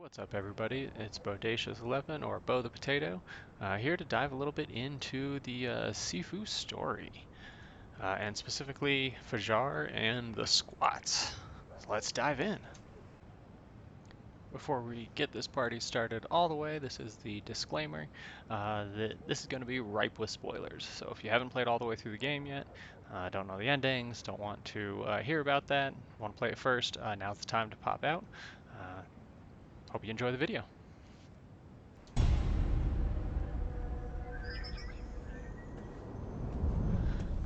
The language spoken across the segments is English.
What's up, everybody? It's Bodacious11 or Bo the Potato, here to dive a little bit into the Sifu story, and specifically Fajar and the Squats. So let's dive in. Before we get this party started all the way, this is the disclaimer that this is going to be ripe with spoilers. So if you haven't played all the way through the game yet, don't know the endings, don't want to hear about that, want to play it first, now's the time to pop out. Hope you enjoy the video.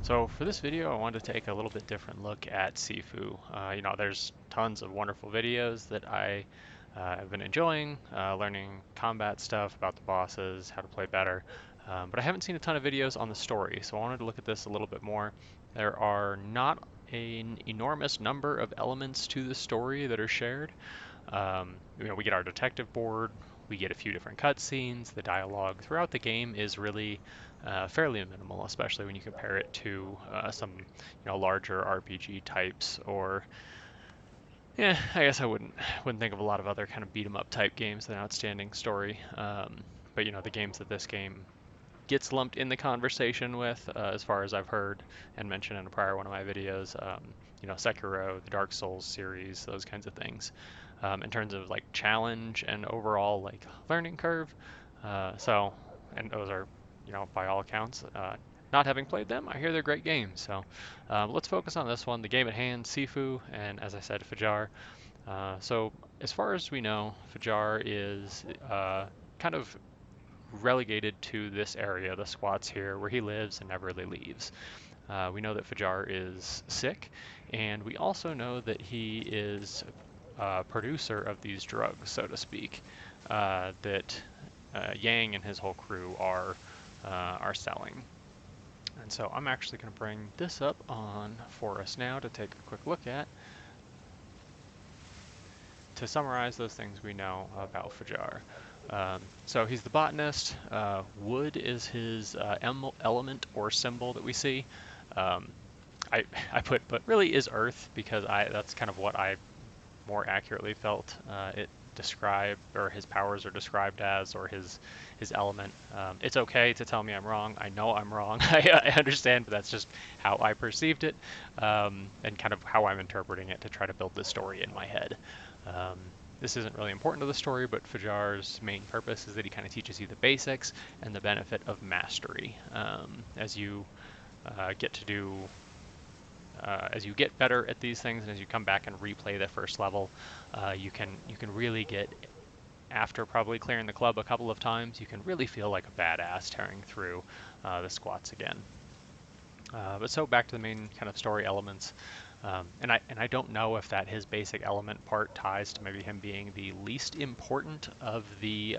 So for this video, I wanted to take a little bit different look at Sifu. There's tons of wonderful videos that I have been enjoying, learning combat stuff about the bosses, how to play better, but I haven't seen a ton of videos on the story, so I wanted to look at this a little bit more. There are not an enormous number of elements to the story that are shared. We get our detective board, we get a few different cutscenes. The dialogue throughout the game is really fairly minimal, especially when you compare it to some larger RPG types, or yeah, I guess I wouldn't think of a lot of other kind of beat 'em up type games with an outstanding story. But the games that this game gets lumped in the conversation with, as far as I've heard and mentioned in a prior one of my videos, Sekiro, the Dark Souls series, those kinds of things. In terms of like challenge and overall like learning curve. And those are, by all accounts, not having played them, I hear they're great games. So let's focus on this one, the game at hand, Sifu, and as I said, Fajar. So as far as we know, Fajar is kind of relegated to this area, the squats here, where he lives and never really leaves. We know that Fajar is sick, and we also know that he is a producer of these drugs, so to speak, that Yang and his whole crew are selling. And so I'm actually going to bring this up on for us now to take a quick look at, to summarize those things we know about Fajar. So he's the botanist. Wood is his element or symbol that we see. Um, I put, but really is earth, because that's kind of what I more accurately felt it described, or his powers are described as, or his element. It's okay to tell me I'm wrong. I know I'm wrong. I understand, but that's just how I perceived it, and kind of how I'm interpreting it to try to build the story in my head. This isn't really important to the story, but Fajar's main purpose is that he kind of teaches you the basics and the benefit of mastery. As you get to do as you get better at these things, and as you come back and replay the first level, you can really get, after probably clearing the club a couple of times, you can really feel like a badass tearing through the squats again. But so back to the main kind of story elements. And I don't know if that his basic element part ties to maybe him being the least important of the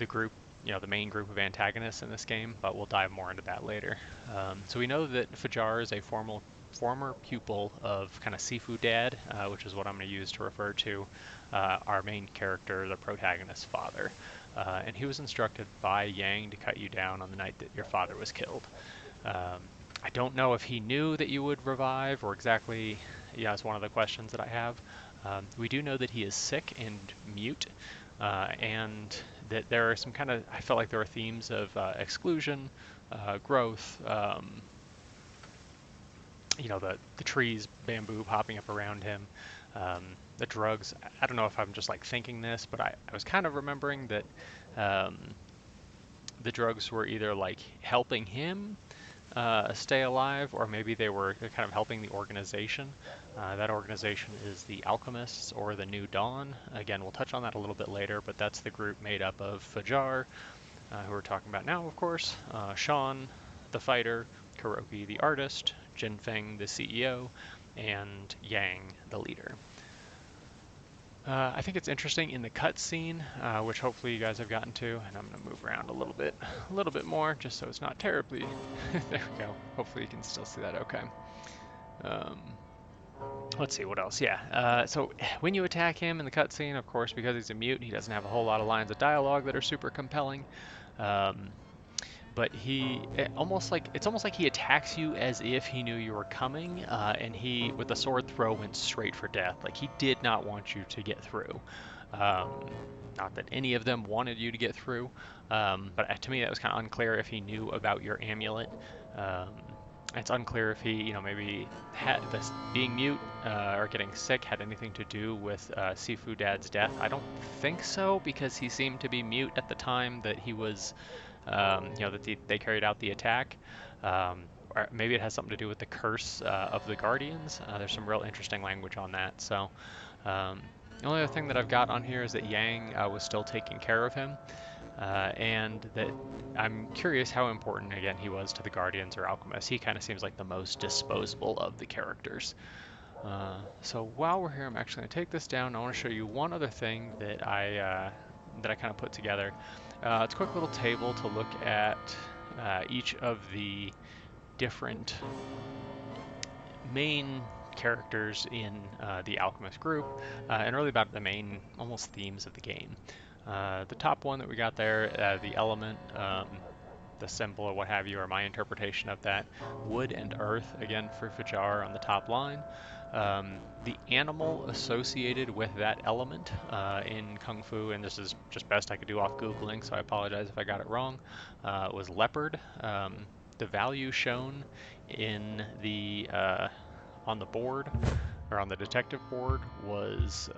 group, the main group of antagonists in this game, but we'll dive more into that later. So we know that Fajar is a former pupil of kind of Sifu Dad, which is what I'm going to use to refer to our main character, the protagonist's father. And he was instructed by Yang to cut you down on the night that your father was killed. I don't know if he knew that you would revive, or exactly, yeah, it's one of the questions that I have. We do know that he is sick and mute, and that there are some kind of, I felt like there were themes of exclusion, growth, the trees, bamboo popping up around him, the drugs. I don't know if I'm just like thinking this, but I was kind of remembering that the drugs were either like helping him stay alive, or maybe they were kind of helping the organization. That organization is the Alchemists, or the New Dawn. Again, we'll touch on that a little bit later, but that's the group made up of Fajar, who we're talking about now, of course, Sean, the fighter, Kuroki, the artist, Jinfeng, the CEO, and Yang, the leader. I think it's interesting in the cutscene, which hopefully you guys have gotten to, and I'm going to move around a little bit more, just so it's not terribly, there we go, hopefully you can still see that okay. Let's see, what else, yeah, so when you attack him in the cutscene, of course, because he's a mute, he doesn't have a whole lot of lines of dialogue that are super compelling, but it's almost like he attacks you as if he knew you were coming, and he with the sword throw went straight for death. Like he did not want you to get through. Not that any of them wanted you to get through, but to me that was kind of unclear if he knew about your amulet. Um, it's unclear if he, maybe had this being mute or getting sick had anything to do with Sifu Dad's death. I don't think so because he seemed to be mute at the time that he was that they carried out the attack. Or maybe it has something to do with the curse of the Guardians. There's some real interesting language on that. So um, the only other thing that I've got on here is that Yang was still taking care of him, and that I'm curious how important, again, he was to the Guardians or Alchemists. He kind of seems like the most disposable of the characters. So while we're here, I'm actually going to take this down. I want to show you one other thing that I kind of put together. It's a quick little table to look at each of the different main characters in the Alchemist group, and really about the main almost themes of the game. The top one that we got there, the element, the symbol or what have you, or my interpretation of that, wood and earth, again for Fajar on the top line. The animal associated with that element in Kung Fu, and this is just best I could do off Googling, so I apologize if I got it wrong, was leopard. The value shown in the on the board or on the detective board was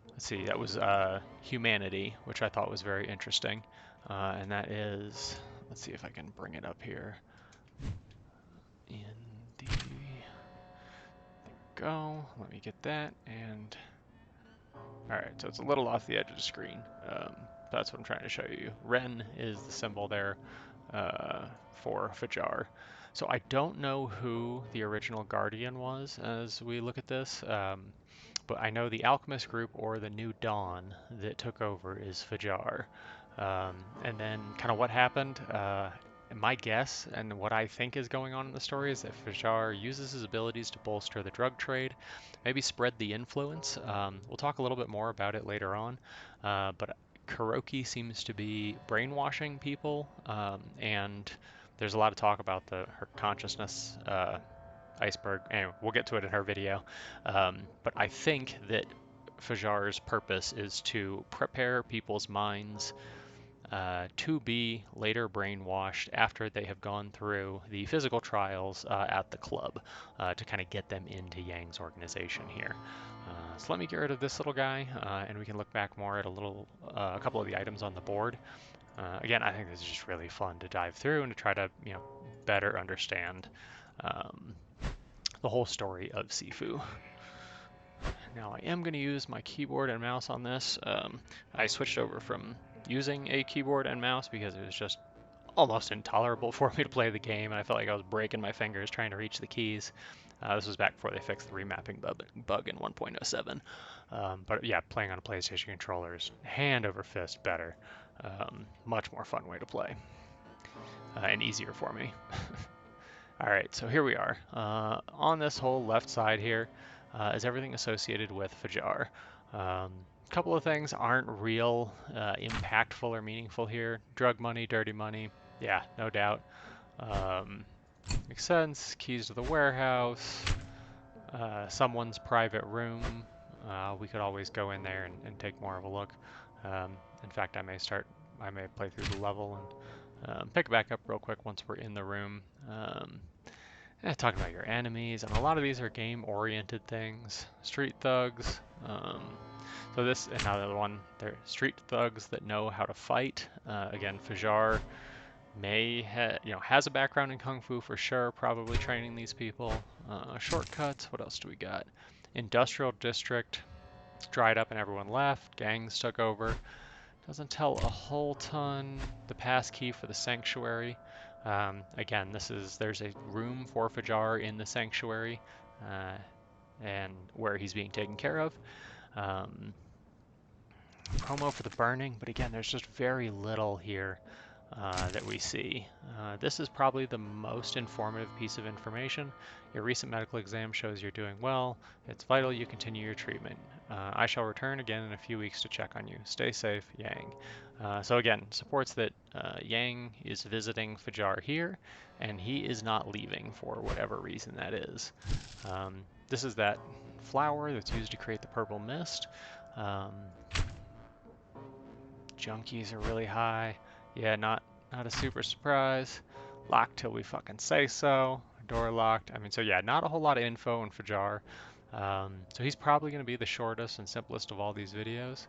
let's see, that was humanity, which I thought was very interesting, and that is, let's see if I can bring it up here in the go. Let me get that, and all right, so it's a little off the edge of the screen. That's what I'm trying to show you. Ren is the symbol there for Fajar. So I don't know who the original Guardian was as we look at this, but I know the Alchemist group or the New Dawn that took over is Fajar. And then kind of what happened, my guess and what I think is going on in the story is that Fajar uses his abilities to bolster the drug trade, maybe spread the influence. We'll talk a little bit more about it later on, but Kuroki seems to be brainwashing people, and there's a lot of talk about her consciousness iceberg. Anyway, we'll get to it in her video. But I think that Fajar's purpose is to prepare people's minds to be later brainwashed after they have gone through the physical trials at the club to kind of get them into Yang's organization here. So let me get rid of this little guy, and we can look back more at a couple of the items on the board. Again, I think this is just really fun to dive through and to try to better understand um, the whole story of Sifu. Now I am going to use my keyboard and mouse on this. I switched over from using a keyboard and mouse because it was just almost intolerable for me to play the game, and I felt like I was breaking my fingers trying to reach the keys. This was back before they fixed the remapping bug in 1.07. But yeah, playing on a PlayStation controller is hand over fist better. Much more fun way to play, and easier for me. All right, so here we are. On this whole left side here is everything associated with Fajar. A couple of things aren't real impactful or meaningful here. Drug money, dirty money, yeah, no doubt. Makes sense. Keys to the warehouse, someone's private room. We could always go in there and take more of a look. In fact, I may play through the level and pick it back up real quick once we're in the room. Talking about your enemies, and a lot of these are game-oriented things. Street thugs. So this, another one, they're street thugs that know how to fight. Again, Fajar has a background in Kung Fu for sure, probably training these people. Shortcuts, what else do we got? Industrial district, it's dried up and everyone left. Gangs took over. Doesn't tell a whole ton. The pass key for the sanctuary. Again, there's a room for Fajar in the sanctuary, and where he's being taken care of. Promo for the burning, but again, there's just very little here that we see. This is probably the most informative piece of information. Your recent medical exam shows you're doing well. It's vital you continue your treatment. I shall return again in a few weeks to check on you. Stay safe, Yang. So again, supports that Yang is visiting Fajar here, and he is not leaving for whatever reason that is. This is that flower that's used to create the purple mist. Um, Junkies are really high. Yeah, not a super surprise. Locked till we fucking say so. Door locked. I mean, so yeah, not a whole lot of info in Fajar. So he's probably going to be the shortest and simplest of all these videos.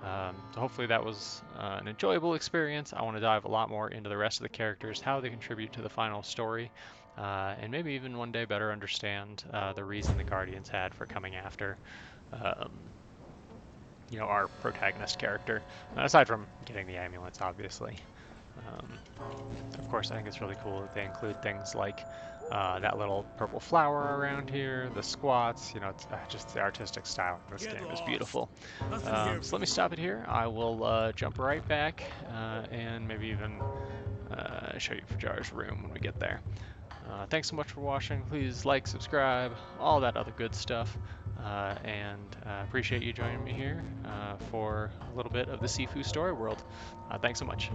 So hopefully that was an enjoyable experience. I want to dive a lot more into the rest of the characters, how they contribute to the final story, and maybe even one day better understand the reason the Guardians had for coming after um, our protagonist character, aside from getting the amulets, obviously. Um, of course, I think it's really cool that they include things like that little purple flower around here, the squats. It's just the artistic style in this game is beautiful. So let me stop it here. I will jump right back and maybe even show you Fajar's room when we get there. Thanks so much for watching. Please like, subscribe, all that other good stuff. And appreciate you joining me here for a little bit of the Sifu story world. Thanks so much.